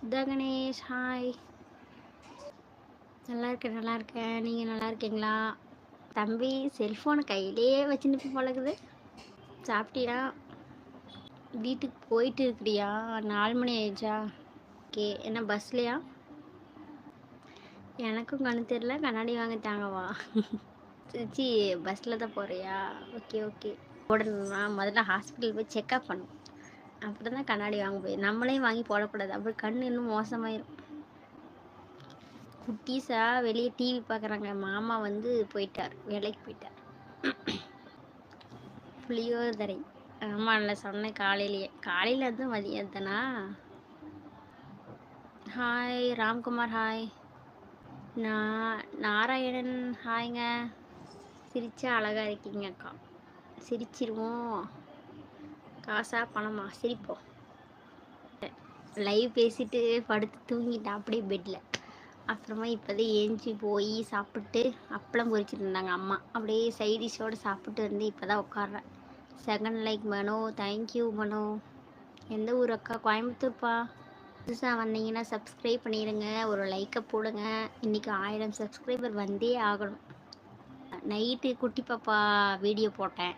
Sudha Ganesh hi. நல்லா இருக்கேன். நீங்கள் நல்லா இருக்கீங்களா? தம்பி செல்ஃபோனை கையிலேயே வச்சுன்னு பழகுது. சாப்பிட்டியா? வீட்டுக்கு போயிட்டு இருக்கிறியா? 4 மணி ஆயிடுச்சா? ஓகே. என்ன பஸ்லையா? எனக்கும் கண்ணு தெரியல, கண்ணாடி வாங்க தாங்கவா? சி பஸ்ஸில் தான் போகிறியா? Okay okay. போடணும்னா முதல்ல ஹாஸ்பிட்டல் போய் செக்அப் பண்ணணும். அப்படி தான் கண்ணாடி வாங்க போய் நம்மளே வாங்கி போடக்கூடாது. அப்படி கண் இன்னும் மோசமாயிரும். குட்டீஸா வெளியே டிவி பார்க்குறாங்க. மாமா வந்து போயிட்டார், வேலைக்கு போயிட்டார். புளியோதரை. ஆமாம்ல, சொன்னேன் காலையில் வந்து மதியம் தானா? Hi Ramkumar hi. நாராயணன் ஹாய்ங்க. சிரிச்சா அழகா இருக்கீங்க அக்கா. சிரிச்சிருவோம். காசா பணமா? சிரிப்போம். லைவ் பேசிட்டு படுத்து தூங்கிட்டேன் அப்படியே பெட்டில். அப்புறமா இப்போதான் ஏஞ்சி போய் சாப்பிட்டு அப்பளம் பொரிச்சிட்டு இருந்தாங்க அம்மா. அப்படியே சைடிஷோடு சாப்பிட்டு வந்து இப்போ தான் உட்காடுறேன். செகண்ட் லைக் மனோ. தேங்க்யூ மனோ. எந்த ஊர் அக்கா? கோயம்புத்தூர்ப்பா. புதுசாக வந்தீங்கன்னா சப்ஸ்கிரைப் பண்ணிடுங்க, ஒரு லைக்கை போடுங்க. இன்றைக்கி 1000 சப்ஸ்கிரைபர் வந்தே ஆகணும். நைட்டு குட்டி பாப்பா வீடியோ போட்டேன்,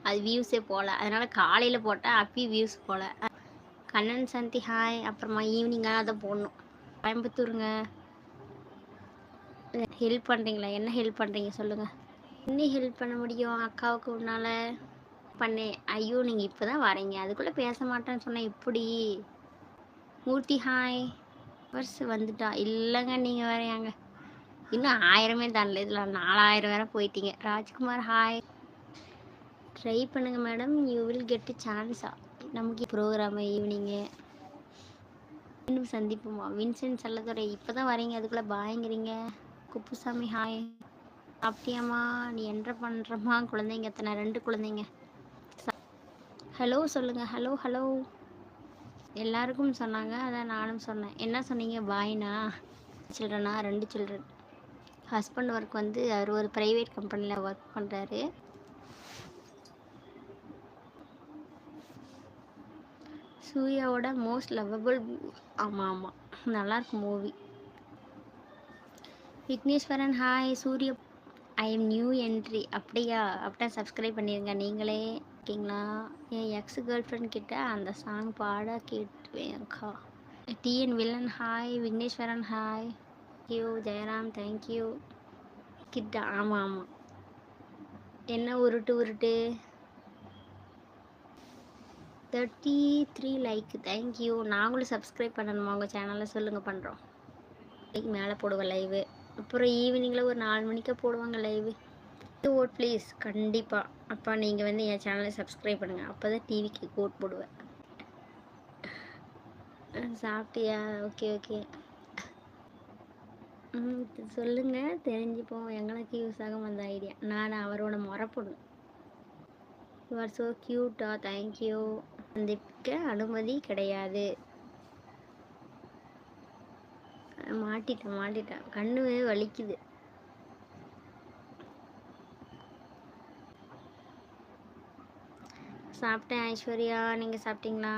அது வியூஸே போகல. அதனால் காலையில் போட்டேன், அப்பயும் வியூஸ் போகல. கண்ணன் சந்தி ஹாய். அப்புறமா ஈவினிங்காக அதை போடணும். கோயம்புத்தூருங்க. ஹெல்ப் பண்ணுறீங்களா? என்ன ஹெல்ப் பண்ணுறீங்க சொல்லுங்கள். என்ன ஹெல்ப் பண்ண முடியும் அக்காவுக்கு உன்னால்? பண்ணேன். ஐயோ நீங்கள் இப்போ தான் வரீங்க, அதுக்குள்ளே பேச மாட்டேன்னு சொன்னேன் எப்படி? மூர்த்தி ஹாய். பர்ஸ் வந்துட்டா? இல்லைங்க, நீங்கள் வேறையாங்க, இன்னும் 1000மே தாண்டல, இதில் 4000 வேற போயிட்டீங்க. ராஜ்குமார் ஹாய். ட்ரை பண்ணுங்கள் மேடம், யூ வில் கெட் சான்ஸா. நமக்கு ப்ரோக்ராமு ஈவினிங்கு. இன்னும் சந்திப்போமா? வின்சென்ட் செல்லதுரை. இப்போ தான் வரீங்க, அதுக்குள்ளே பாயங்கிறீங்க. குப்புசாமி ஹாய். சாப்பிட்டியாம்மா? நீ என்ன பண்ணுறம்மா? குழந்தைங்க எத்தனை? 2 குழந்தைங்க. ஹலோ சொல்லுங்கள். Hello hello. எல்லாருக்கும் சொன்னாங்க, அதான் நானும் சொன்னேன். என்ன சொன்னீங்க? பாய்னா? சில்ட்ரனா? 2 சில்ட்ரன். ஹஸ்பண்ட் ஒர்க் வந்து அவர் ஒரு ப்ரைவேட் கம்பெனியில் ஒர்க் பண்ணுறாரு. சூர்யாவோட மோஸ்ட் லவ்வபிள். ஆமாம் ஆமாம், நல்லாயிருக்கும் movie. Vigneshwaran hi. Surya I am new entry. அப்படியா? அப்படின்னா சப்ஸ்கிரைப் பண்ணிடுங்க. நீங்களே இருக்கீங்களா? என் எக்ஸ் கேர்ள் ஃப்ரெண்ட் கிட்ட அந்த சாங் பாட கேட்டுவேன்க்கா. TN villain hi. Vigneswaran hi. Thank you. Jayaram thank you. கிட்ட ஆமாம் ஆமாம். என்ன உருட்டு? 33 லைக். தேங்க்யூ. நாங்களும் சப்ஸ்கிரைப் பண்ணணுமா உங்கள் சேனலில்? சொல்லுங்கள், பண்ணுறோம். லைக் மேலே போடுவேன் லைவு. அப்புறம் ஈவினிங்கில் ஒரு 4 மணிக்கு போடுவாங்க லைவு. Vote please. கண்டிப்பாக. அப்பா நீங்கள் வந்து என் சேனலை சப்ஸ்கிரைப் பண்ணுங்கள், அப்போ தான் டிவிக்கு ஓட் போடுவேன். சாப்பிட்டியா? Okay okay. சொல்லுங்கள், தெரிஞ்சுப்போம். எங்களுக்கு யூஸ் ஆகும் அந்த ஐடியா. நான் அவரோட முறை பொண்ணு. யூ ஆர் ஸோ க்யூட்டா. தேங்க்யூ. சந்திக்க அனுமதி கிடையாது. மாட்டிட்டேன். கண்ணு வலிக்குது. சாப்பிட்டேன் ஐஸ்வர்யா. நீங்கள் சாப்பிட்டீங்களா?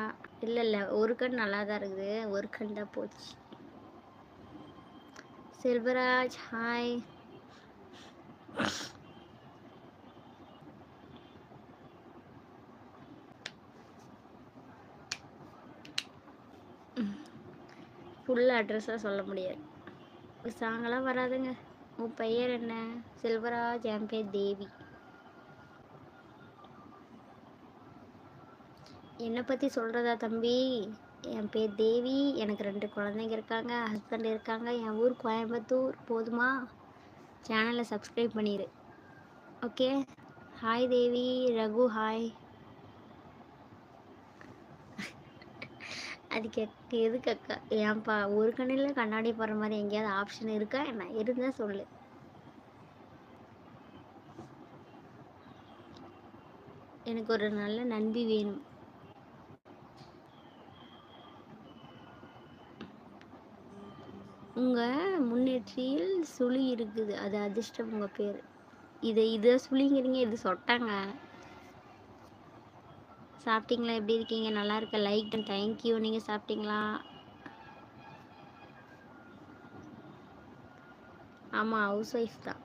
இல்லை, ஒரு கண் நல்லா தான் இருக்குது, ஒரு கண் தான் போச்சு. செல்வராஜ் ஹாய். ஃபுல் அட்ரஸாக சொல்ல முடியாது, சாங்கெல்லாம் வராதுங்க. உன் பெயர் என்ன? செல்வராஜ். என் பேர் தேவி. என்னை பற்றி சொல்கிறதா தம்பி? என் பேர் தேவி, எனக்கு 2 குழந்தைங்க இருக்காங்க, ஹஸ்பண்ட் இருக்காங்க, என் ஊர் கோயம்புத்தூர். போதுமா? சேனலை சப்ஸ்கிரைப் பண்ணிடு. ஓகே. ஹாய் தேவி. ரகு ஹாய். அதுக்கு எதுக்கு அக்கா? ஏன்ப்பா ஒரு கண்ணில் கண்ணாடி போடுற மாதிரி எங்கேயாவது ஆப்ஷன் இருக்கா என்ன? இருந்தால் சொல்லு. எனக்கு ஒரு நல்ல நண்பி வேணும். உங்கள் முன்னேற்றியில் சுழி இருக்குது, அது அதிர்ஷ்டம். உங்கள் பேர் இதை சுழிங்கிறீங்க, இது சொட்டாங்க. சாப்பிட்டீங்களா? எப்படி இருக்கீங்க? நல்லா இருக்க. லைக். தேங்க்யூ. நீங்கள் சாப்பிட்டீங்களா? ஆமாம், ஹவுஸ் ஒய்ஃப் தான்.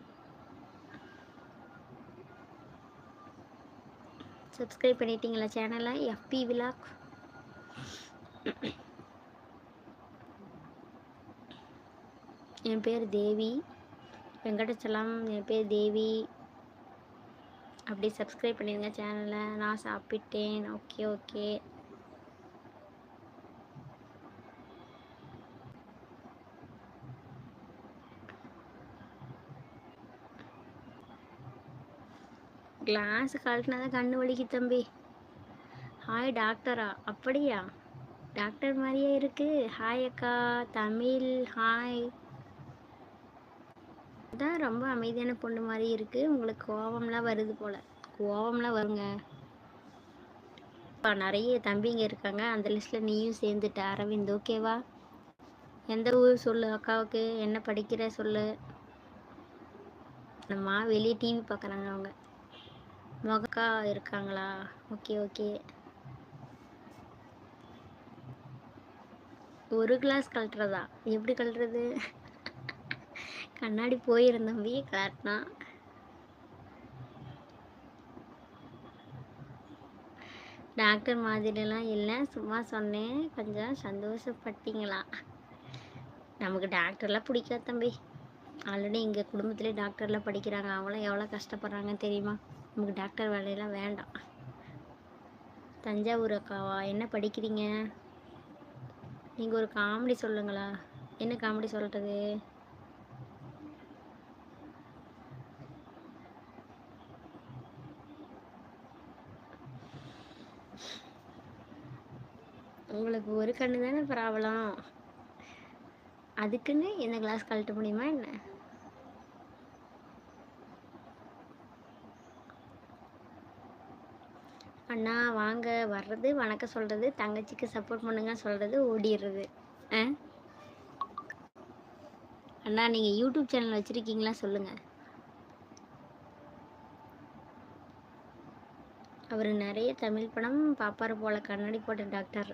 சப்ஸ்கிரைப் பண்ணிட்டீங்களா சேனலை? FP vlog. என் பேர் தேவி வெங்கடச்சலம். என் பேர் தேவி. அப்படியே சப்ஸ்கிரைப் பண்ணிடுங்க சேனலை. நான் சாப்பிட்டேன். Okay okay. கிளாஸ் கழட்டினா தான் கண்ணு வலிக்கு தம்பி. ஹாய் டாக்டரா? அப்படியா? டாக்டர் மாதிரியே இருக்கு. ஹாய் அக்கா. தமிழ் ஹாய். தான் ரொம்ப அமைதியான பொண்ணு மாதிரி இருக்கு. உங்களுக்கு கோவம்லாம் வருது போல. கோவம்லாம் வருங்க. நிறைய தம்பிங்க இருக்காங்க, அந்த லிஸ்ட்டில் நீயும் சேர்ந்துட்ட அரவிந்த். ஓகேவா? எந்த ஊர் சொல்லு அக்காவுக்கு. என்ன படிக்கிற சொல்லு. நம்ம வெளியே டிவி பார்க்குறாங்க அவங்க. மொகக்கா இருக்காங்களா? Okay okay. ஒரு கிளாஸ் கழட்டுறதா? எப்படி கழட்டுறது? கண்ணாடி போயிருந்தம்பி கலட்டினா. டாக்டர் மாதிரிலாம் இல்லை, சும்மா சொன்னேன். கொஞ்சம் சந்தோஷப்பட்டீங்களா? நமக்கு டாக்டர்லாம் பிடிக்காது தம்பி. ஆல்ரெடி எங்கள் குடும்பத்திலே டாக்டர்லாம் படிக்கிறாங்க. அவங்களாம் எவ்வளோ கஷ்டப்படுறாங்கன்னு தெரியுமா? நமக்கு டாக்டர் வேலையெல்லாம் வேண்டாம். தஞ்சாவூர் அக்காவா? என்ன படிக்கிறீங்க? நீங்கள் ஒரு காமெடி சொல்லுங்களா? என்ன காமெடி சொல்கிறது? உங்களுக்கு ஒரு கண்ணு தானே ப்ராப்ளம். அதுக்குன்னு என்ன கிளாஸ் கழட்ட முடியுமா என்ன? அண்ணா வாங்க. வர்றது வணக்கம் சொல்கிறது, தங்கச்சிக்கு சப்போர்ட் பண்ணுங்க சொல்கிறது, ஓடிடுறது. அண்ணா நீங்கள் யூடியூப் சேனல் வச்சுருக்கீங்களா சொல்லுங்கள். அவர் நிறைய தமிழ் படம் பாப்பாரு போல, கண்ணாடி போட்ட டாக்டர்.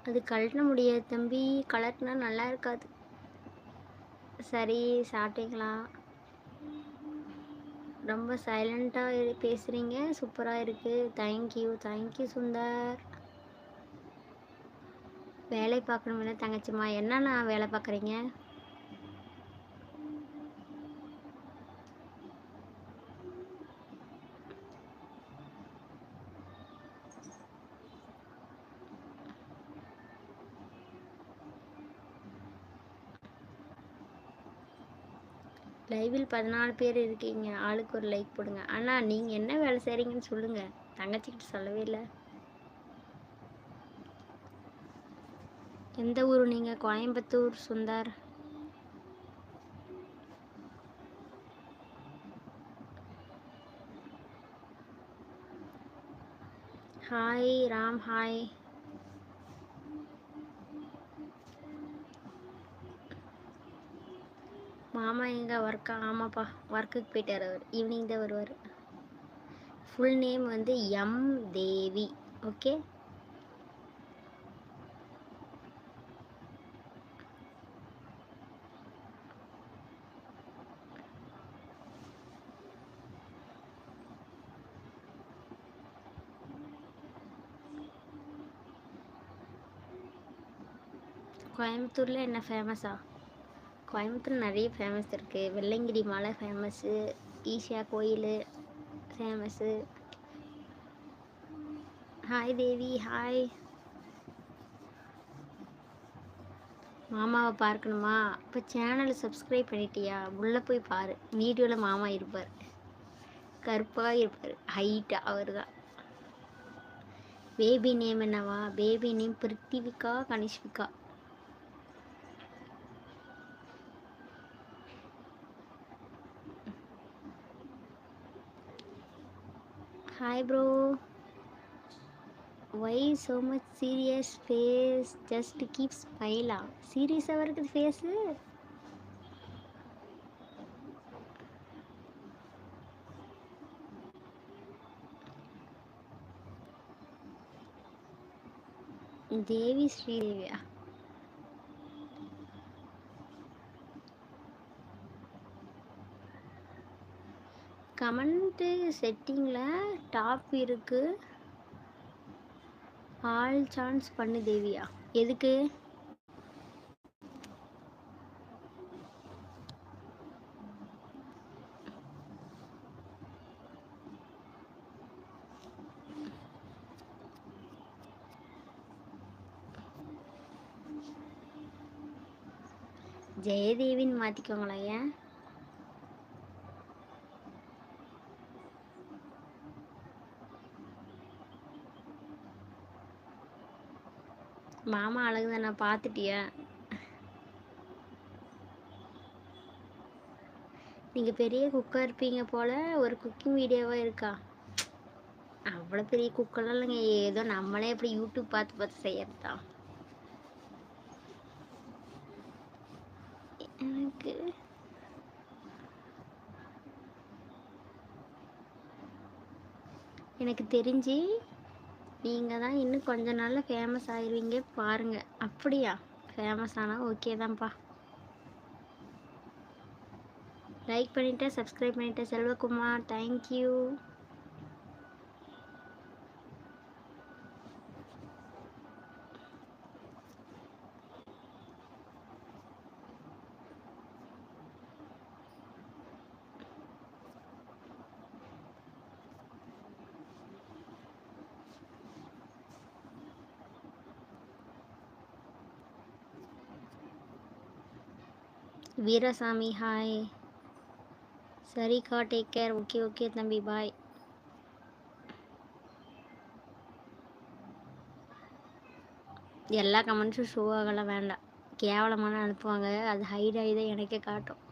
அது கழட்ட முடியாது தம்பி. கலட்டினா நல்லா இருக்காது. சரி, சாப்பிட்டீங்களா? ரொம்ப சைலண்ட்டாக பேசுகிறீங்க. சூப்பராக இருக்குது. Thank you thank you Sundar. வேலை பார்க்கணும்ல தங்கச்சிம்மா. என்னண்ணா வேலை பார்க்குறீங்க? லைவில் 14 பேர் இருக்கீங்க. ஆளுக்கு ஒரு லைக் போடுங்க. அண்ணா நீங்கள் என்ன வேலை செய்கிறீங்கன்னு சொல்லுங்கள். தங்கச்சிக்கிட்ட சொல்லவே இல்லை. எந்த ஊர் நீங்கள்? கோயம்புத்தூர் சுந்தர். ஹாய் ராம். ஹாய். மாமா எங்கே ஒர்க்கா? ஆமாப்பா, ஒர்க்குக்கு போயிட்டார். அவர் ஈவினிங் தான் வருவார். ஃபுல் நேம் வந்து எம் தேவி. ஓகே. கோயம்புத்தூரில் என்ன ஃபேமஸா? கோயம்புத்தூர் நிறைய ஃபேமஸ் இருக்குது. வெள்ளங்கிரி மலை ஃபேமஸ்ஸு, ஈஷா கோயில் ஃபேமஸ்ஸு. ஹாய் தேவி. ஹாய். மாமாவை பார்க்கணுமா? இப்போ சேனலை சப்ஸ்கிரைப் பண்ணிட்டியா? உள்ளே போய் பாரு, வீடியோவில் மாமா இருப்பார். கருப்பாக இருப்பார், ஹைட்டாக. அவர் தான். பேபி நேம் என்னவா? Baby name Prithvika Kanishvika. Hi bro. Why so much serious face? Just keep ஸ்மைலா? சீரியஸாக இருக்குது ஃபேஸு? தேவி ஸ்ரீதேவியா? கமெண்ட்டு செட்டிங்கில் டாப் இருக்கு, ஆல் சான்ஸ் பண்ணு தேவியா. எதுக்கு? ஜெயதேவின்னு மாற்றிக்கோங்களா? ஏன்? மாமா அழகுதான், நான் பார்த்துட்டியா? நீங்கள் பெரிய குக்காக இருப்பீங்க போல். ஒரு குக்கிங் வீடியோவாக இருக்கா? அவ்வளோ பெரிய குக்கெல்லாம் இல்லைங்க, ஏதோ நம்மளே எப்படி யூடியூப் பார்த்து பார்த்து செய்யறது தான். எனக்கு எனக்கு தெரிஞ்சு நீங்கள் தான் இன்னும் கொஞ்ச நாளில் ஃபேமஸ் ஆயிடுவீங்க பாருங்கள். அப்படியா? ஃபேமஸ் ஆனால் ஓகே தான்ப்பா. லைக் பண்ணிவிட்டேன், சப்ஸ்கிரைப் பண்ணிவிட்டேன் செல்வகுமார், தேங்க்யூ. வீரசாமி ஹாய். சரிக்கா, டேக் கேர். ஓகே ஓகே தம்பி, பாய். எல்லா கமெண்ட்ஸும் ஷோ ஆகலாம், வேண்டாம். கேவலமான அனுப்புவாங்க, அது ஹைட் ஆகி தான் எனக்கே காட்டும்.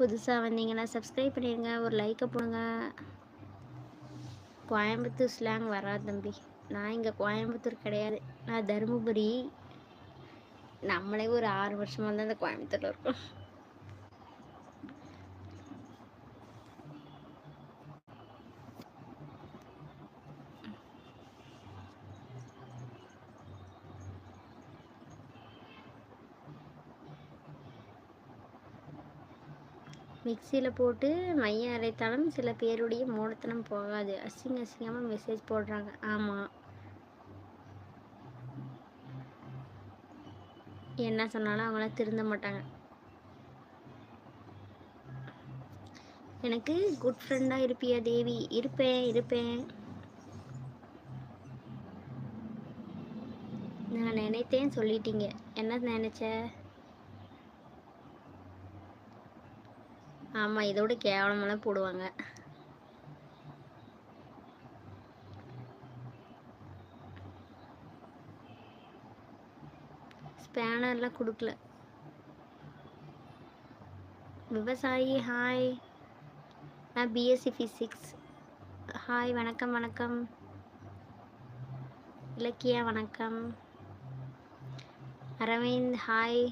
புதுசாக வந்தீங்கன்னா சப்ஸ்கிரைப் பண்ணிடுங்க, ஒரு லைக்கை போடுங்க. கோயம்புத்தூர் ஸ்லாங் வராது தம்பி. நான் இங்கே கோயம்புத்தூர் கிடையாது, நான் தருமபுரி. நம்மளே ஒரு 6 வருஷமாக தான் இந்த கோயம்புத்தூரில் இருக்கோம். மிக்சியில் போட்டு மையம் அரைத்தாலும் சில பேருடைய மூடத்தனம் போகாது. அசிங்கமாக மெசேஜ் போடுறாங்க. ஆமாம், என்ன சொன்னாலும் அவங்களாம் திருந்த மாட்டாங்க. எனக்கு குட் ஃப்ரெண்டாக இருப்பியா தேவி? இருப்பேன் இருப்பேன். நான் நினைத்தேன் சொல்லிட்டீங்க. என்ன நினைச்ச? ஆமாம், இதோட கேவலமெல்லாம் போடுவாங்க. ஸ்பேனர்லாம் கொடுக்கல. விவசாயி ஹாய். நான் பிஎஸ்சி ஃபிசிக்ஸ். ஹாய், வணக்கம் வணக்கம். இலக்கியா வணக்கம். அரவிந்த் ஹாய்.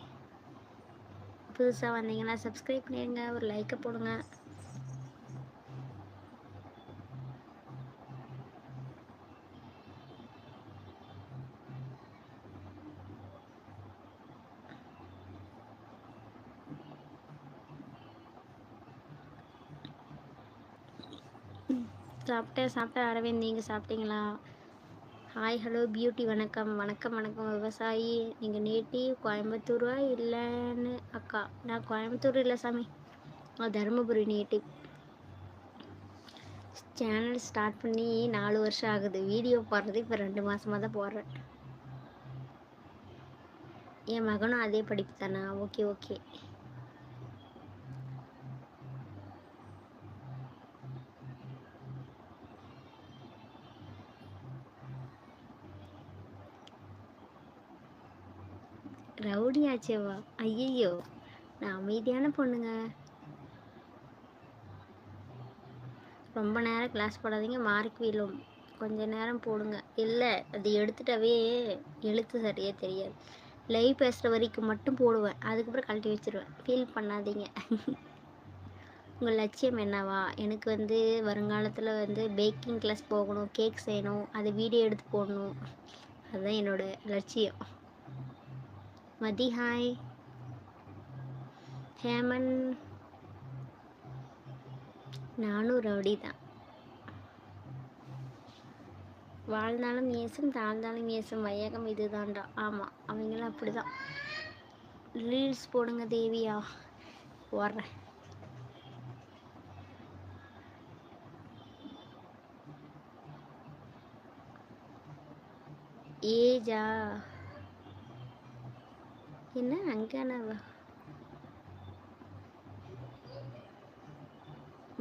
புதுசாக வந்தீங்கன்னா சப்ஸ்கிரைப் பண்ணிடுங்க, ஒரு லைக்கை போடுங்க. சாப்பிட்டேன் அரவிந்த், நீங்கள் சாப்பிட்டீங்களா? ஹாய் ஹலோ பியூட்டி வணக்கம் வணக்கம் வணக்கம். விவசாயி, நீங்கள் நேட்டிவ் கோயம்புத்தூரா? இல்லைன்னு அக்கா, நான் கோயம்புத்தூர் இல்லை சாமி, நான் தருமபுரி நேட்டிவ். சேனல் ஸ்டார்ட் பண்ணி 4 வருஷம் ஆகுது. வீடியோ போடுறது இப்போ 2 மாதமாக தான் போடுறேன். என் மகனும் அதே படிப்பு தானா? Okay okay. ரவுடி ஆச்சேவா? ஐயையோ, நான் அமைதியான பொண்ணுங்க. ரொம்ப நேரம் கிளாஸ் போடாதீங்க, மார்க் வீழும். கொஞ்ச நேரம் போடுங்க. இல்லை, அது எடுத்துட்டாவே எழுத்து சரியாக தெரியாது. லைவ் பேசுகிற வரைக்கும் மட்டும் போடுவேன், அதுக்கப்புறம் கழட்டி வச்சிருவேன். ஃபீல் பண்ணாதீங்க. உங்கள் லட்சியம் என்னவா? எனக்கு வந்து வருங்காலத்தில் வந்து பேக்கிங் கிளாஸ் போகணும், கேக் செய்யணும், அதை வீடியோ எடுத்து போடணும். அதுதான் என்னோட லட்சியம். மதி ஹாய். ஹேமன், நானும் ரவுடி தான். வாழ்ந்தாலும் ஏசும், தாழ்ந்தாலும் ஏசும் வையகம் இதுதான்டா. ஆமாம், அவங்களும் அப்படி தான். ரீல்ஸ் போடுங்க தேவியா. போடுறேன். ஏஜா என்ன அங்கனவா?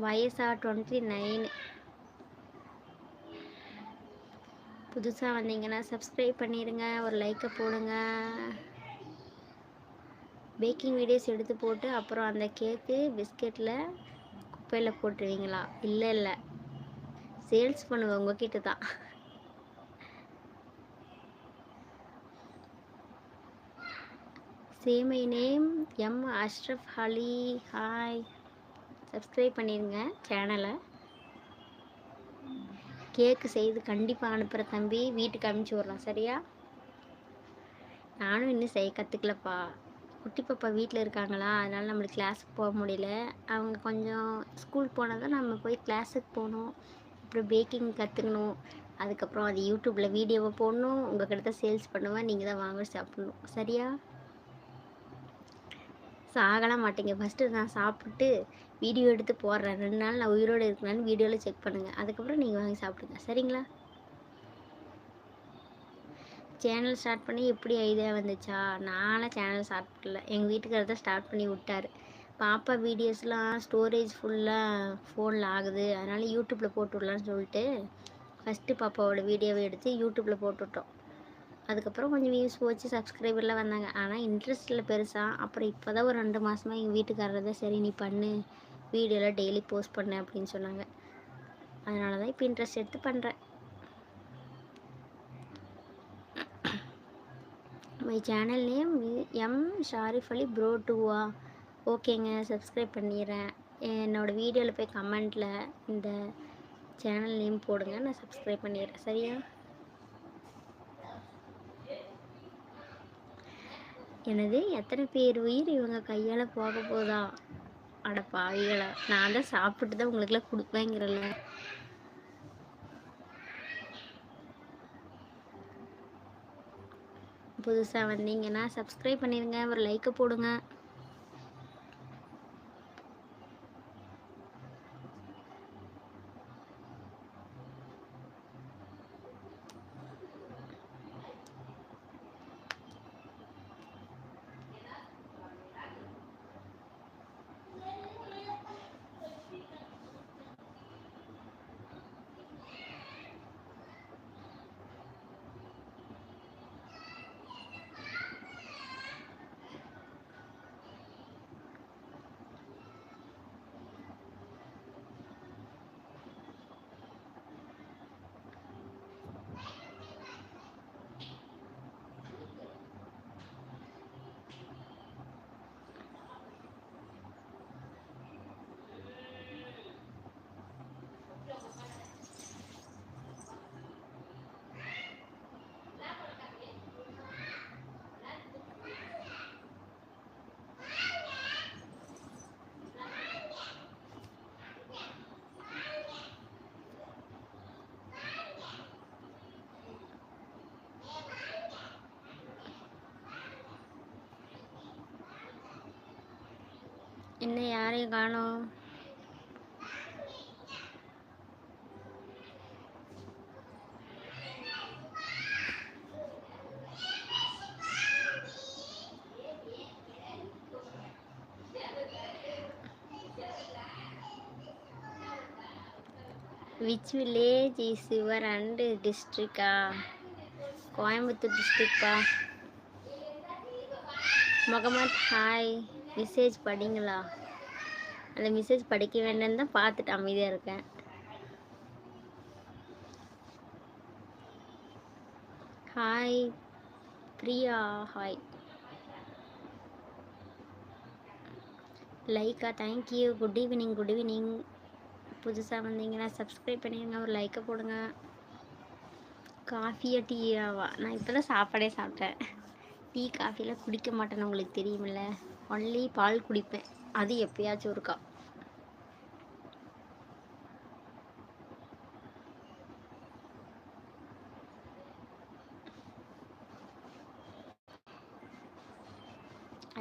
வயசா 29. புதுசாக வந்தீங்கன்னா சப்ஸ்கிரைப் பண்ணிடுங்க, ஒரு லைக்கை போடுங்க. பேக்கிங் வீடியோஸ் எடுத்து போட்டு அப்புறம் அந்த கேக்கு பிஸ்கெட்டில் குப்பையில் போட்டுருவீங்களா? இல்லை இல்லை, சேல்ஸ் பண்ணுவேன் உங்ககிட்ட தான். சேமை நேம் எம் அஷ்ரஃப் அலி. ஹாய், சப்ஸ்கிரைப் பண்ணிடுங்க சேனலை. கேக்கு செய்து கண்டிப்பாக அனுப்புகிற தம்பி, வீட்டுக்கு அனுப்பிச்சி விட்றேன் சரியா? நானும் இன்னும் செய்ய கற்றுக்கலப்பா. குட்டி பாப்பா வீட்டில் இருக்காங்களா, அதனால் நம்மளுக்கு கிளாஸுக்கு போக முடியல. அவங்க கொஞ்சம் ஸ்கூல் போனால் தான் நம்ம போய் கிளாஸுக்கு போகணும். அப்புறம் பேக்கிங் கற்றுக்கணும். அதுக்கப்புறம் அது யூடியூப்பில் வீடியோவை போடணும், உங்கள் கிட்ட தான் சேல்ஸ் பண்ணுவேன், நீங்கள் தான் வாங்க சாப்பிடணும் சரியா? சாகலாம் மாட்டேங்க. ஃபஸ்ட்டு நான் சாப்பிட்டு வீடியோ எடுத்து போடுறேன். 2 நாள் நான் உயிரோடு இருக்கலான்னு வீடியோவில் செக் பண்ணுங்கள். அதுக்கப்புறம் நீங்கள் வாங்கி சாப்பிடுங்க சரிங்களா? சேனல் ஸ்டார்ட் பண்ணி எப்படி ஐடியா வந்துச்சா? நான்லாம் சேனல் ஸ்டார்ட் பண்ணல, எங்கள் வீட்டுக்காரர் தான் ஸ்டார்ட் பண்ணி விட்டார். பாப்பா வீடியோஸ்லாம் ஸ்டோரேஜ் ஃபுல்லாக ஃபோனில் ஆகுது, அதனால் யூடியூப்பில் போட்டு விடலான்னு சொல்லிட்டு ஃபஸ்ட்டு பாப்பாவோட வீடியோவை எடுத்து யூடியூப்பில் போட்டுவிட்டோம். அதுக்கப்புறம் கொஞ்சம் வியூஸ் போச்சு, சப்ஸ்கிரைபர்லாம் வந்தாங்க. ஆனால் இன்ட்ரெஸ்ட் இல்லை பெருசாக. அப்புறம் இப்போ தான் ஒரு 2 மாதமாக எங்கள் வீட்டுக்காரர் தான் சரி நீ பண்ணு, வீடியோலாம் டெய்லி போஸ்ட் பண்ணு அப்படின்னு சொன்னாங்க. அதனால தான் இப்போ இன்ட்ரெஸ்ட் எடுத்து பண்ணுறேன். My channel name M Sharif Ali bro 2வா? ஓகேங்க, சப்ஸ்கிரைப் பண்ணிடுறேன். என்னோடய வீடியோவில் போய் கமெண்ட்டில் இந்த சேனல் நேம் போடுங்க, நான் சப்ஸ்கிரைப் பண்ணிடுறேன் சரியா? எனது எத்தனை பேர் உயிர் இவங்க கையால் போக போதா? அட பாவிகளா, நான் தான் சாப்பிட்டு தான் உங்களுக்குலாம் கொடுப்பேங்கிறல. புதுசாக வந்தீங்கன்னா சப்ஸ்கிரைப் பண்ணிடுங்க, ஒரு லைக்கை போடுங்க. என்ன யாரையும் காணோம்? Which village is your and டிஸ்ட்ரிக்டா? கோயம்புத்தூர் டிஸ்ட்ரிக்டா. முகமது ஹாய், மெசேஜ் படிங்களா? அந்த மெசேஜ் படிக்க வேண்டாம்னு தான் பார்த்துட்டு அமைதியாக இருக்கேன். ஹாய் பிரியா. ஹாய். லைக்கா thank you. Good evening, good evening. புதுசாக வந்தீங்கன்னா சப்ஸ்கிரைப் பண்ணிடுங்க, ஒரு லைக்கை போடுங்க. காஃபியா டீயாவா? நான் இப்போ தான் சாப்பாடே சாப்பிட்டேன். டீ காஃபிலாம் குடிக்க மாட்டேன்னு உங்களுக்கு தெரியுமில்ல. ஒன்லி பால் குடிப்பேன், அது எப்பயாச்சும் இருக்கா.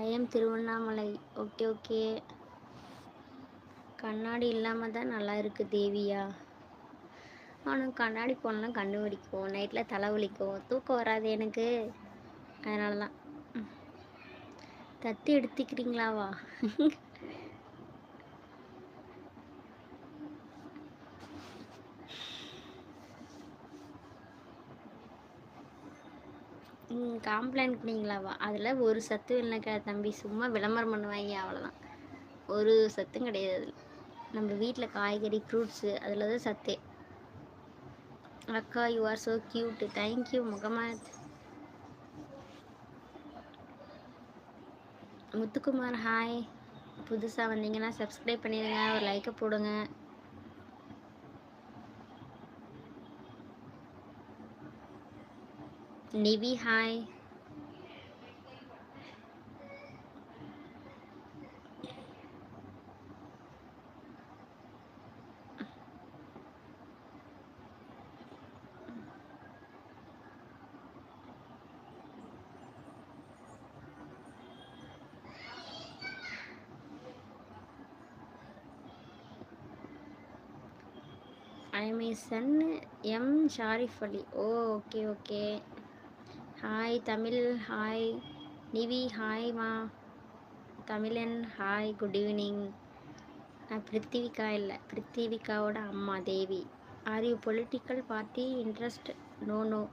ஐஎம் திருவண்ணாமலை. Okay okay. கண்ணாடி இல்லாமல் தான் நல்லா இருக்குது தேவியா. ஆனால் கண்ணாடி போடலாம் கண்ணு வலிக்கும், நைட்டில் தலை வலிக்கும், தூக்கம் வராது எனக்கு. அதனால தான். தத்து எடுத்துக்கிறீங்களாவா? காம்ப்ளைண்ட் குடிங்களாவா? அதில் ஒரு சத்து இல்லைக்கா தம்பி, சும்மா விளம்பரம் பண்ணுவாங்க அவ்வளோதான். ஒரு சத்தும் கிடையாது அதில். நம்ம வீட்டில் காய்கறி ஃப்ரூட்ஸு அதில் தான் சத்தே. அக்கா you are so cute. Thank you Mohamed. Muthukumar hi. புதுசாக வந்தீங்கன்னா சப்ஸ்கிரைப் பண்ணிடுங்க, ஒரு லைக்கை போடுங்க. Nivi hi. I'm a son M Sharif Ali. Oh okay okay. Hi Tamil hi. Nivi ஹாய்மா. தமிழன் ஹாய், குட் ஈவினிங். நான் பிருத்திவிகா இல்லை, பிருத்திவிகாவோட அம்மா Devi. Are you political party interest? No no.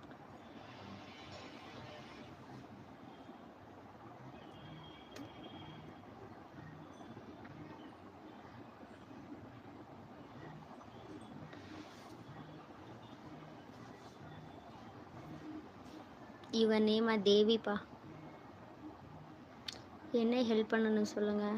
Your நேமா தேவிப்பா. என்ன ஹெல்ப் பண்ணணும்னு சொல்லுங்கள்.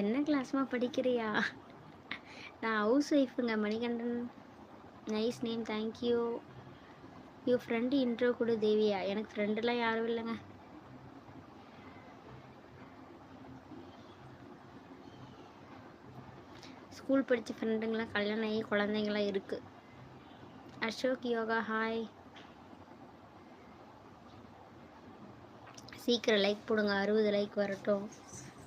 என்ன கிளாஸ்மா படிக்கிறியா? நான் ஹவுஸ் ஒய்ஃபுங்க Manikandan. Nice name thank you. You friend intro கொடு தேவியா. எனக்கு ஃப்ரெண்டெல்லாம் யாரும் இல்லைங்க. ஸ்கூல் படித்த ஃப்ரெண்டுங்களாம் கல்யாணம் ஆகி குழந்தைங்களாம் இருக்குது. அசோக் யோகா ஹாய். சீக்கிரம் லைக் போடுங்க, 60 லைக் வரட்டும்.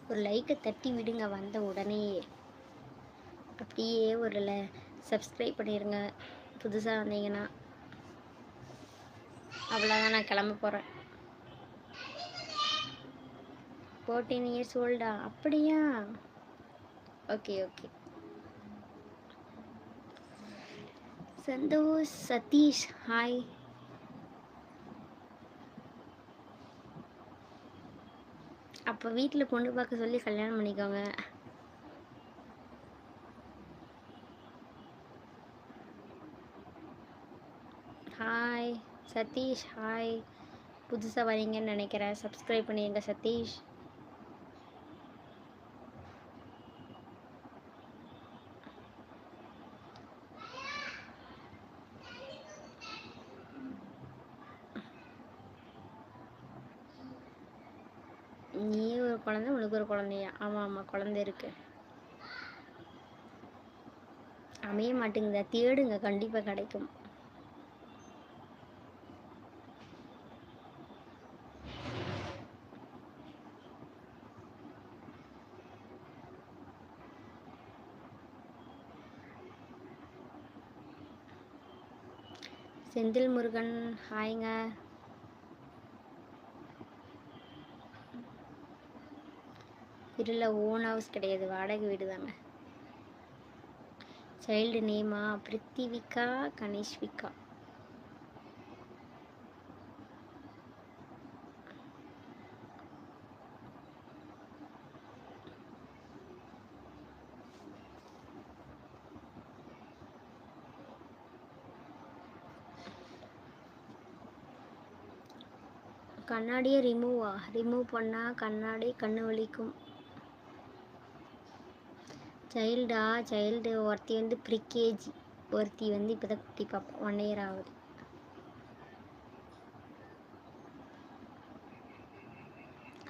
ஒரு லைக்கை தட்டி விடுங்க வந்த உடனேயே. அப்படியே ஒரு சப்ஸ்கிரைப் பண்ணிடுங்க புதுசாக வந்தீங்கன்னா. அவ்வளோதான், நான் கிளம்ப போகிறேன். 14 இயர்ஸ் ஓல்டா? அப்படியா? Okay okay. Santhosh Sathish hi. அப்போ வீட்டில் பொண்ணு பார்க்க சொல்லி கல்யாணம் பண்ணிக்கோங்க. Hi Sathish hi. புதுசாக வரீங்கன்னு நினைக்கிறேன், சப்ஸ்கிரைப் பண்ணிடுங்க சதீஷ். நீ ஒரு குழந்தை, உனக்கு ஒரு குழந்தையா? ஆமாம் ஆமாம், குழந்தை இருக்கு. அமைய மாட்டேங்குதா? தேடுங்க, கண்டிப்பாக கிடைக்கும். செந்தில் முருகன் ஹாய்ங்க. இல்லை ஓன் ஹவுஸ் கிடையாது, வாடகை வீடு தாங்க. சைல்டு நேமா பிருத்திவிகா கணேஷ்விகா. கண்ணாடியை ரிமூவ் பண்ணால் கண்ணாடி கண்ணு வலிக்கும். சைல்டு ஒருத்தி வந்து ப்ரிகேஜி, ஒருத்தி வந்து இப்போ தான் குட்டி பாப்பா 1 இயர் ஆகுது.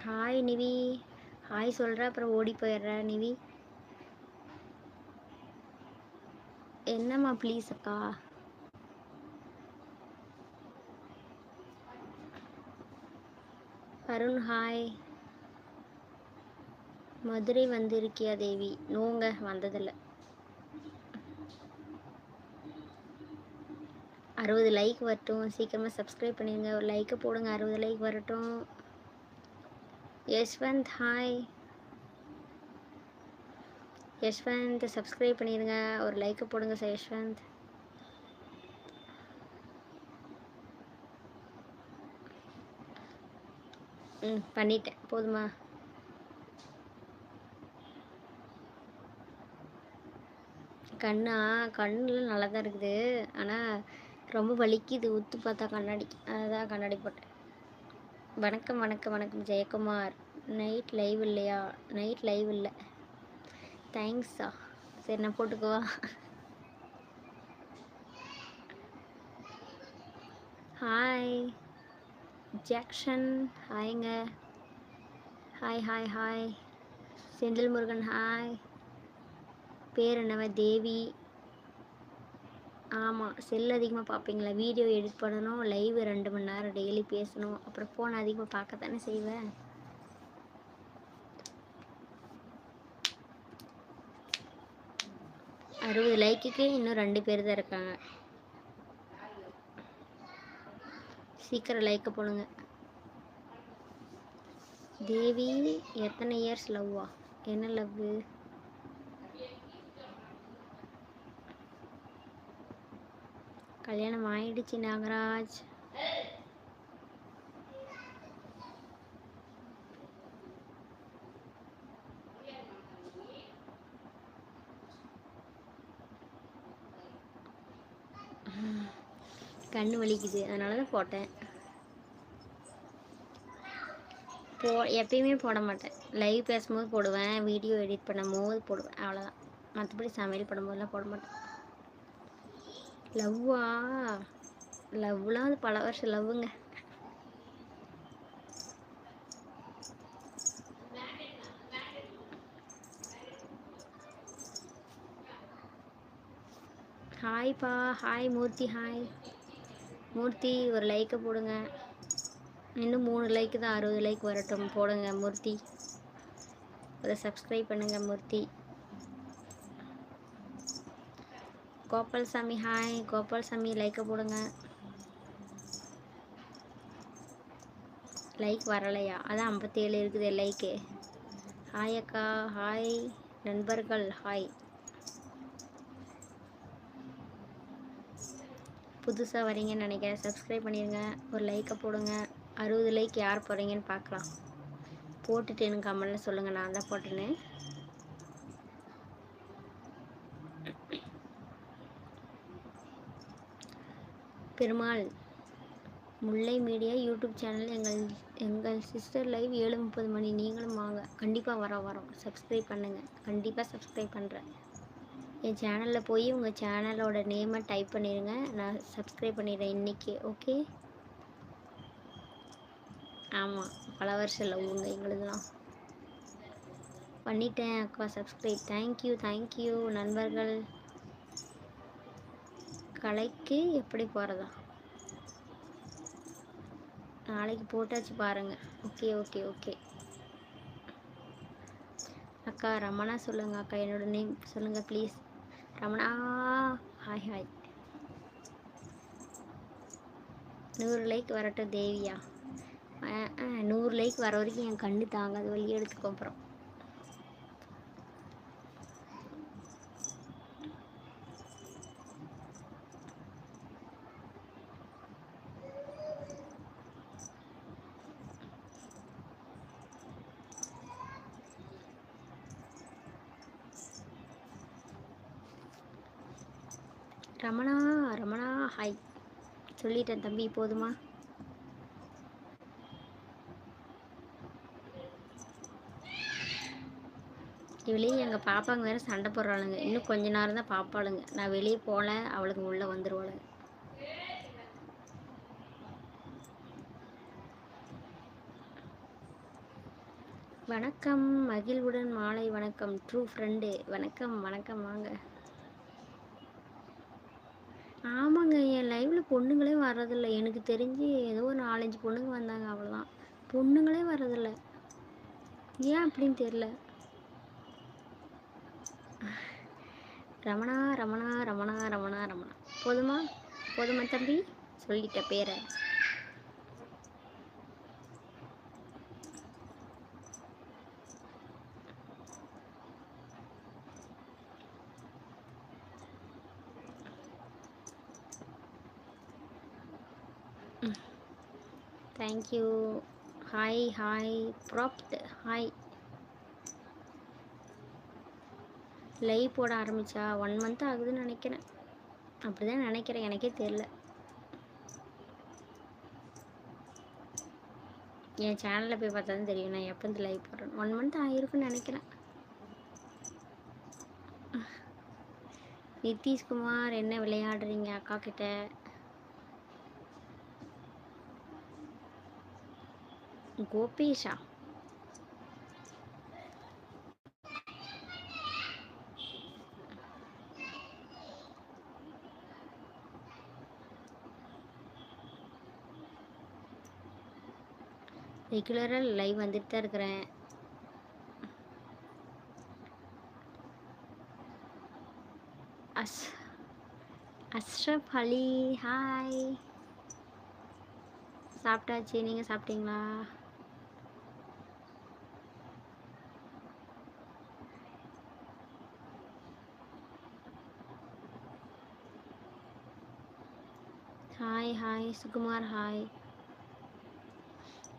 ஹாய் நிவி, ஹாய் சொல்கிற அப்புறம் ஓடி போயிடுற நிவி. என்னம்மா ப்ளீஸ் அக்கா. அருண் ஹாய். மதுரை வந்திருக்கியா தேவி? நோங்க, வந்ததில்லை. 60 லைக் வரட்டும், சீக்கிரமாக சப்ஸ்கிரைப் பண்ணிடுங்க. ஒரு லைக்கை போடுங்க, 60 லைக் வரட்டும். யஷ்வந்த் ஹாய். யஷ்வந்த் சப்ஸ்கிரைப் பண்ணிடுங்க, ஒரு லைக்கை போடுங்க சார் யஷ்வந்த். பண்ணிட்டேன், போதுமா? கண்ணில் நல்லா தான் இருக்குது, ஆனால் ரொம்ப வலிக்குது உத்து பார்த்தா கண்ணாடி, அதுதான் கண்ணாடி போட்டேன். வணக்கம் வணக்கம் வணக்கம் ஜெயக்குமார். நைட் லைவ் இல்லையா? நைட் லைவ் இல்லை. தேங்க்ஸா. சரி நான் போட்டுக்குவா. ஹாய் ஜாக்சன் ஹாய்ங்க. Hi hi hi. Senthil Murugan hi. பேர் என்னவ? தேவி. ஆமாம், செல் அதிகமாக பார்ப்பீங்களா? வீடியோ எடிட் பண்ணணும், லைவ் 2 மணி நேரம் டெய்லி பேசணும், அப்புறம் ஃபோன் அதிகமாக பார்க்கத்தானே செய்வேன். அறுபது லைக்குக்கு இன்னும் 2 பேர் தான் இருக்காங்க. சீக்கிரம் லைக்கை போடுங்க. தேவி எத்தனை இயர்ஸ் லவ்வா? என்ன லவ்வு? கல்யாணம் ஆயிடுச்சு நாகராஜ். கண்ணு வலிக்குது, அதனால தான் போட்டேன். எப்பயுமே போட மாட்டேன். லைவ் பேசும்போது போடுவேன், வீடியோ எடிட் பண்ணும்போது போடுவேன், அவ்வளோதான். மற்றபடி சமையல் பண்ணும்போதெல்லாம் போட மாட்டேன். லவ்லாம் அது பல வருஷம் லவ்வுங்க. ஹாய்ப்பா. ஹாய் மூர்த்தி. ஹாய் மூர்த்தி, ஒரு லைக்கை போடுங்க. இன்னும் 3 லைக்கு தான், 60 லைக் வரட்டும். போடுங்க மூர்த்தி, ஒரு சப்ஸ்கிரைப் பண்ணுங்க மூர்த்தி. கோபால்சாமி ஹாய். கோபால்சாமி லைக்கை போடுங்க. லைக் வரலையா? அதான் 57 இருக்குது லைக்கு. ஹாய் அக்கா. ஹாய் நண்பர்கள். ஹாய். புதுசாக வரீங்கன்னு நினைக்கிறேன், சப்ஸ்கிரைப் பண்ணிடுங்க, ஒரு லைக்கை போடுங்க. 60 லைக் யார் போடுறீங்கன்னு பார்க்கலாம். போட்டுட்டு எனக்கு கமெண்ட்ல சொல்லுங்கள், நான் தான் போட்டேன்னு. பெருமாள் முல்லை மீடியா யூடியூப் சேனல் எங்கள் சிஸ்டர் லைவ் 7:30 மணி. நீங்களும் வாங்க, கண்டிப்பாக வரோம். சப்ஸ்கிரைப் பண்ணுங்கள், கண்டிப்பாக சப்ஸ்கிரைப் பண்ணுறேன். என் சேனலில் போய் உங்கள் சேனலோட நேமை டைப் பண்ணிடுங்க, நான் சப்ஸ்கிரைப் பண்ணிடுறேன் இன்றைக்கி. ஓகே. ஆமாம், பல வருஷம் லவ்வுங்க எங்களுதுலாம். பண்ணிட்டேன் அக்கா சப்ஸ்கிரைப். தேங்க்யூ நண்பர்கள். கலைக்கு எப்படி போகிறதா? நாளைக்கு போட்டாச்சு பாருங்கள். ஓகே. அக்கா ரமணா சொல்லுங்கள். அக்கா என்னோட நேம் சொல்லுங்கள் ப்ளீஸ். ரமணா ஹாய். 100 லைக் வரட்டும் தேவியா. 100 லைக் வர வரைக்கும் என் கண்ணு தாங்காது, வழி எடுத்துக்கோ. அப்புறம் ரமணா ஹாய் சொல்லிட்டேன் தம்பி, போதுமா? வெளியே எங்கள் பாப்பாங்க வேறு சண்டை போடுறாளுங்க. இன்னும் கொஞ்ச நேரம் தான் பாப்பாளுங்க. நான் வெளியே போகல, அவளுங்க உள்ளே வந்துடுவாளுங்க. வணக்கம், மகிழ்வுடன் மாலை வணக்கம். ட்ரூ ஃப்ரெண்டு வணக்கம் வணக்கம், வாங்க. ஆமாங்க, என் லைவில் பொண்ணுங்களே வர்றதில்ல. எனக்கு தெரிஞ்சு ஏதோ ஒரு 4-5 பொண்ணுங்க வந்தாங்க, அவ்வளோதான். பொண்ணுங்களே வர்றதில்ல, ஏன் அப்படின்னு தெரில. ரமணா ரமணா ரமணா ரமணா ரமணா. போதுமா போதுமா தம்பி, சொல்லிட்ட பேரை. Thank you. Hi hi propped hi. Live போட ஆரம்பித்தா 1 month ஆகுதுன்னு நினைக்கிறேன். அப்படி தான் நினைக்கிறேன், எனக்கே தெரில. என் சேனலில் போய் பார்த்தா தான் தெரியும் நான் எப்போ இந்த லைவ் போடுறேன். 1 month ஆகிருக்குன்னு நினைக்கிறேன். நிதிஷ்குமார், என்ன விளையாடுறீங்க அக்கா கிட்ட? கோபேஷா? ரெகுலராக லைவ் வந்துட்டு தான் இருக்கிறேன். அஷ்ரப் அலி ஹாய். சாப்பிட்டாச்சு, நீங்கள் சாப்பிட்டீங்களா? Hi hi Sukumar hi.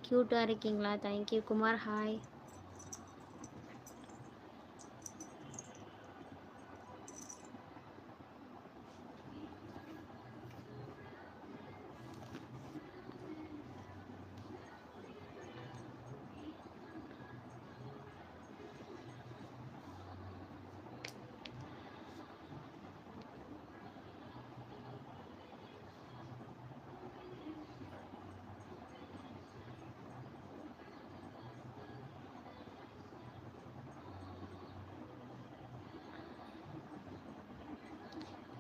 க்யூட்டாக இருக்கீங்களா? Thank you Kumar hi.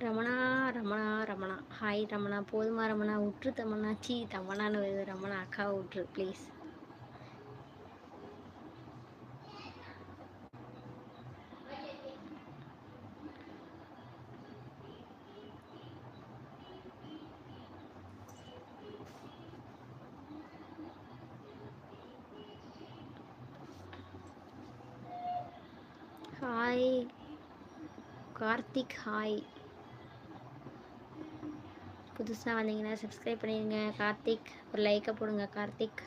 Ramana Ramana Ramana hi Ramana. போதுமா ரமணா, விட்ரு தமன்னா. தமன்னான்னு வருது. ரமணா அக்காவை விட்ரு ப்ளீஸ். Hi Karthik hi. புதுசாக வந்தீங்கன்னா சப்ஸ்கிரைப் பண்ணிடுங்க. கார்த்திக் ஒரு லைக்கை போடுங்க. கார்த்திக்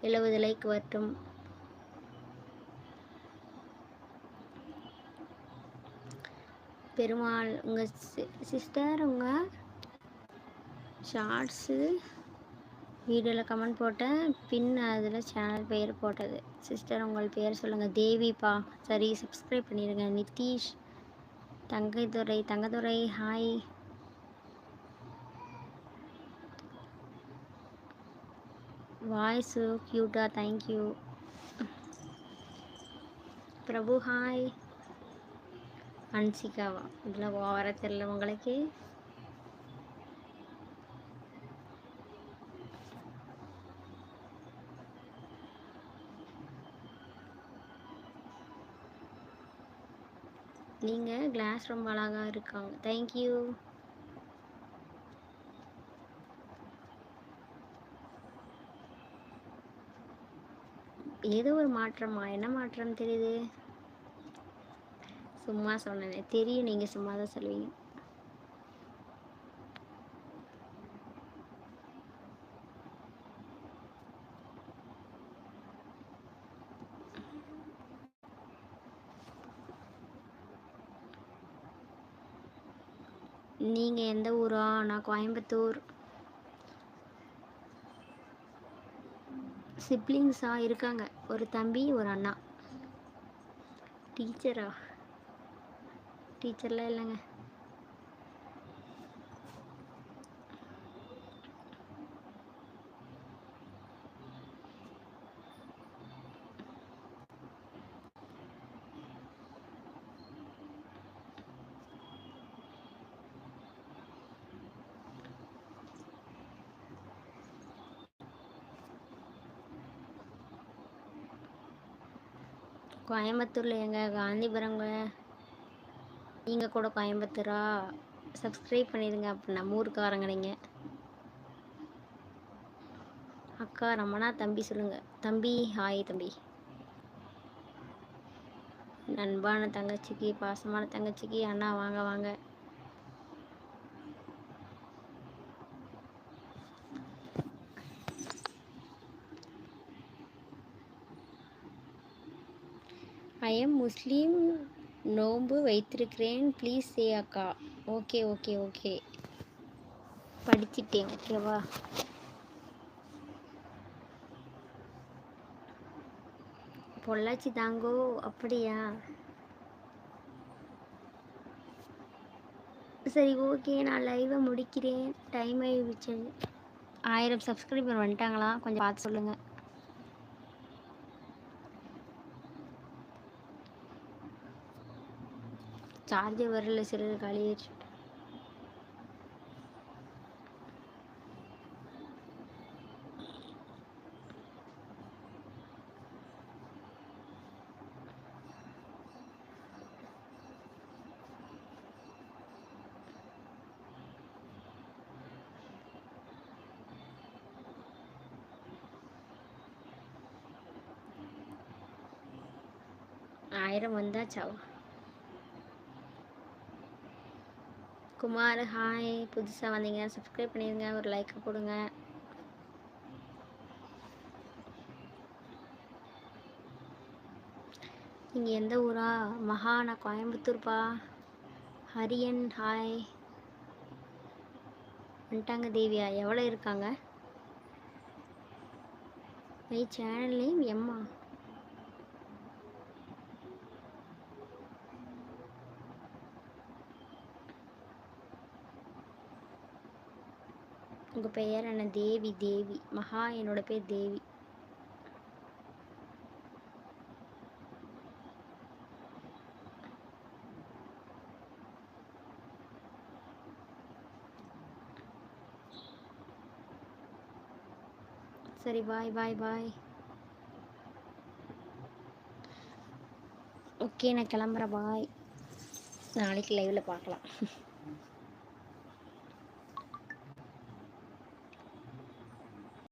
70 லைக் வரட்டும். பெருமாள், உங்கள் சிஸ்டர் உங்கள் ஷார்ட்ஸு வீடியோவில் கமெண்ட் போட்டேன், பின் அதில் சேனல் பெயர் போட்டது. சிஸ்டர் உங்கள் பெயர் சொல்லுங்கள். தேவிப்பா, சரி சப்ஸ்கிரைப் பண்ணிடுங்க. நிதிஷ், தங்கதுரை ஹாய். வாய்ஸு க்யூட்டா, தேங்க்யூ. பிரபு ஹாய். அன்சிகாவா? இதெல்லாம் ஓவர தெரியல உங்களுக்கு. நீங்கள் கிளாஸ் ரொம்ப அழகாக இருக்காங்க, தேங்க்யூ. ஏதோ ஒரு மாற்றமா? என்ன மாற்றம் தெரியுது? சும்மா சொன்னேன், தெரியும், நீங்கள் சும்மா தான் சொல்லுவீங்க. நீங்கள் எந்த ஊரா? நான் கோயம்புத்தூர். சிப்ளிங்ஸாக இருக்காங்க, ஒரு தம்பி ஒரு அண்ணா. டீச்சரா? டீச்சர்லாம் இல்லைங்க. கோயம்புத்தூர்ல எங்க? காந்திபுரங்க. நீங்க கூட கோயம்புத்தூரா? சப்ஸ்கிரைப் பண்ணிடுங்க. அப்போ நம்ம ஊருக்காரங்க நீங்க. அக்கா ரமணா தம்பி சொல்லுங்க. தம்பி ஹாய் தம்பி. அன்பான தங்கச்சிக்கு, பாசமான தங்கச்சிக்கு அண்ணா வாங்க வாங்க. ஐ எம் முஸ்லீம், நோன்பு வைத்திருக்கிறேன், ப்ளீஸ் சே அக்கா. ஓகே ஓகே ஓகே, படிச்சிட்டேன். ஓகேவா? பொள்ளாச்சி தாங்கோ. அப்படியா? சரி ஓகே, நான் லைவை முடிக்கிறேன். டைம் ஆகிடுச்சு. 1000 சப்ஸ்கிரைபர் வந்துட்டாங்களா? கொஞ்சம் பார்த்து சொல்லுங்க. சார்ஜர் வரல, சிலர் காலியாச்சு. ஆயிரம் வந்தாச்சா? குமார் ஹாய், புதுசாக வந்தீங்க, சப்ஸ்கிரைப் பண்ணிடுங்க, ஒரு லைக் கொடுங்க. நீங்கள் எந்த ஊரா? மகா, நான் கோயம்புத்தூர்ப்பா. ஹரியன் ஹாய். வந்துட்டாங்க தேவியா. எவ்வளோ இருக்காங்க? மை சேனல் நேம் எம்மா. உங்கள் பெயர் என்ன? தேவி. தேவி மகா, என்னோட பேர் தேவி. சரி பாய் பாய் பாய். ஓகே, நான் கிளம்புறேன். பாய். நாளைக்கு லைவில் பார்க்கலாம்.